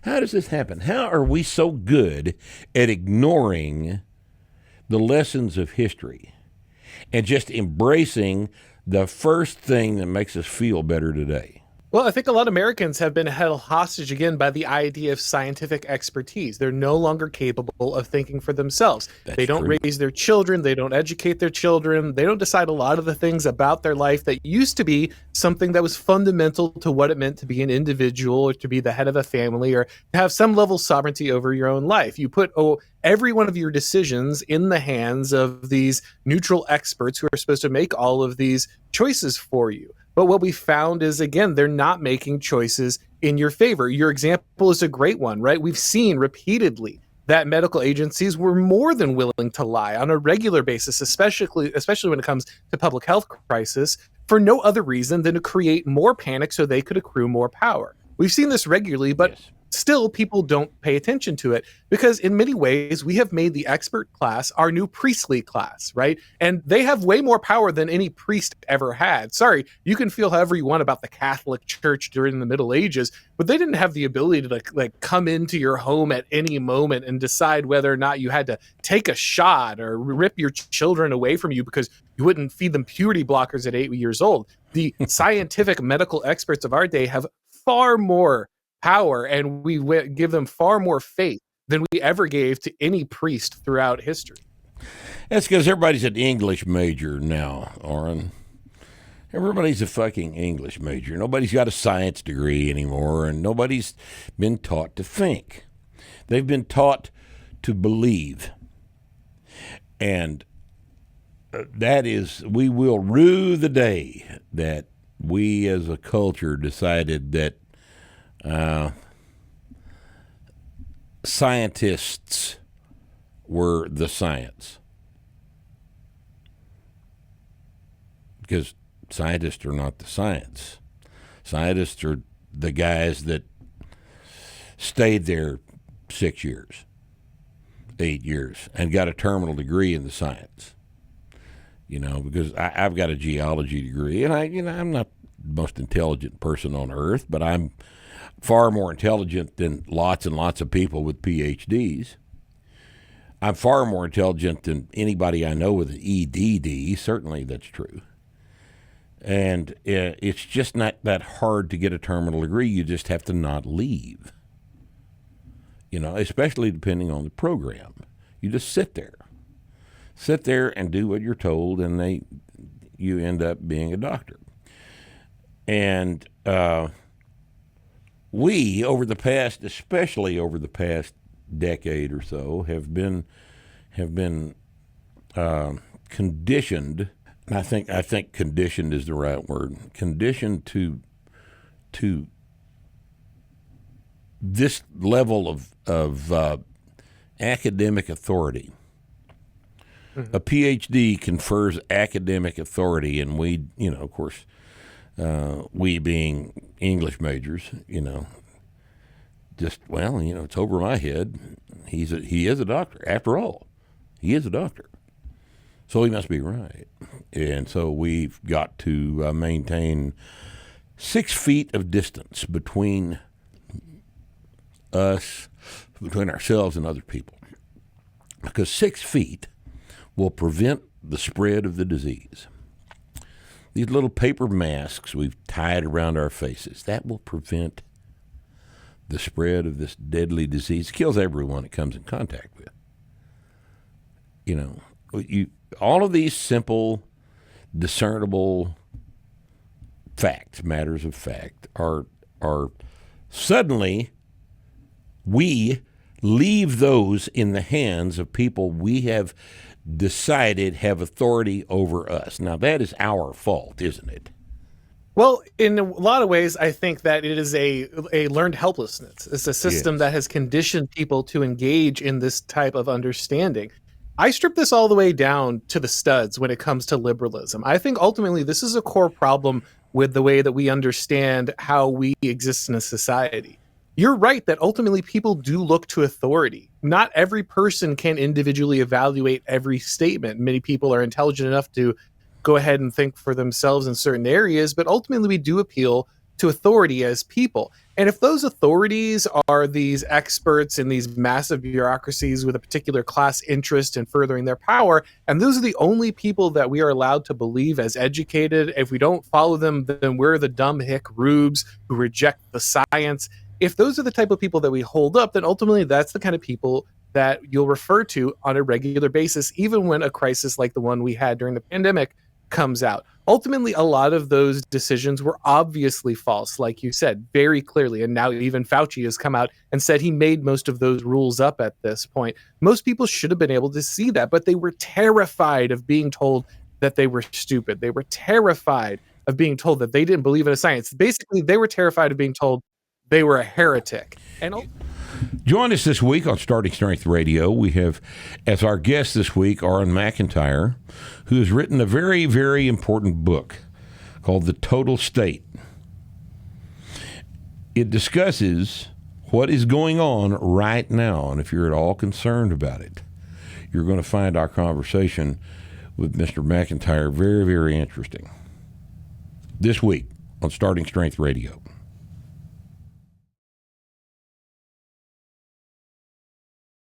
How does this happen? How are we so good at ignoring the lessons of history and just embracing the first thing that makes us feel better today? Well, I think a lot of Americans have been held hostage again by the idea of scientific expertise. They're no longer capable of thinking for themselves. That's They don't true. raise their children. They don't educate their children. They don't decide a lot of the things about their life that used to be something that was fundamental to what it meant to be an individual or to be the head of a family or to have some level of sovereignty over your own life. You put every one of your decisions in the hands of these neutral experts who are supposed to make all of these choices for you. But what we found is, again, they're not making choices in your favor. Your example is a great one, right? We've seen repeatedly that medical agencies were more than willing to lie on a regular basis, especially when it comes to public health crisis, for no other reason than to create more panic so they could accrue more power. We've seen this regularly, but Yes. still people don't pay attention to it because in many ways we have made the expert class our new priestly class, right? And they have way more power than any priest ever had. Sorry, you can feel however you want about the Catholic Church during the Middle Ages, but they didn't have the ability to like come into your home at any moment and decide whether or not you had to take a shot or rip your children away from you because you wouldn't feed them puberty blockers at 8 years old. The scientific medical experts of our day have far more power, and we give them far more faith than we ever gave to any priest throughout history. That's because everybody's an English major now, Oren. Everybody's a fucking English major. Nobody's got a science degree anymore, and nobody's been taught to think. They've been taught to believe. And that is, we will rue the day that we as a culture decided that scientists were the science. Because scientists are not the science. Scientists are the guys that stayed there 6 years, 8 years, and got a terminal degree in the science. You know, because I've got a geology degree, and I'm not the most intelligent person on earth, but I'm far more intelligent than lots and lots of people with PhDs. I'm far more intelligent than anybody I know with an EDD. Certainly that's true. And it's just not that hard to get a terminal degree. You just have to not leave. You know, especially depending on the program. You just sit there. Sit there and do what you're told, and you end up being a doctor. And we, especially over the past decade or so, have been conditioned. And I think conditioned is the right word. Conditioned to this level of academic authority. Mm-hmm. A PhD confers academic authority, and we, of course, we being English majors, it's over my head. He is a doctor. After all, he is a doctor. So he must be right. And so we've got to maintain 6 feet of distance between ourselves and other people. Because 6 feet will prevent the spread of the disease. These little paper masks we've tied around our faces, that will prevent the spread of this deadly disease. It kills everyone it comes in contact with. All of these simple, discernible facts, matters of fact, are suddenly we leave those in the hands of people we have decided have authority over us. Now, that is our fault, isn't it? Well, in a lot of ways, I think that it is a learned helplessness. It's a system that has conditioned people to engage in this type of understanding. I strip this all the way down to the studs when it comes to liberalism. I think ultimately this is a core problem with the way that we understand how we exist in a society. You're right that ultimately people do look to authority. Not every person can individually evaluate every statement. Many people are intelligent enough to go ahead and think for themselves in certain areas, but ultimately we do appeal to authority as people. And if those authorities are these experts in these massive bureaucracies with a particular class interest in furthering their power, and those are the only people that we are allowed to believe as educated, if we don't follow them, then we're the dumb hick rubes who reject the science. If those are the type of people that we hold up, then ultimately that's the kind of people that you'll refer to on a regular basis, even when a crisis like the one we had during the pandemic comes out. Ultimately, a lot of those decisions were obviously false, like you said, very clearly. And now even Fauci has come out and said he made most of those rules up at this point. Most people should have been able to see that, but they were terrified of being told that they were stupid. They were terrified of being told that they didn't believe in a science. Basically, they were terrified of being told they were a heretic. And join us this week on Starting Strength Radio. We have as our guest this week Aaron McIntyre, who has written a very, very important book called The Total State. It discusses what is going on right now, and if you're at all concerned about it, you're going to find our conversation with Mr. McIntyre very, very interesting. This week on Starting Strength Radio.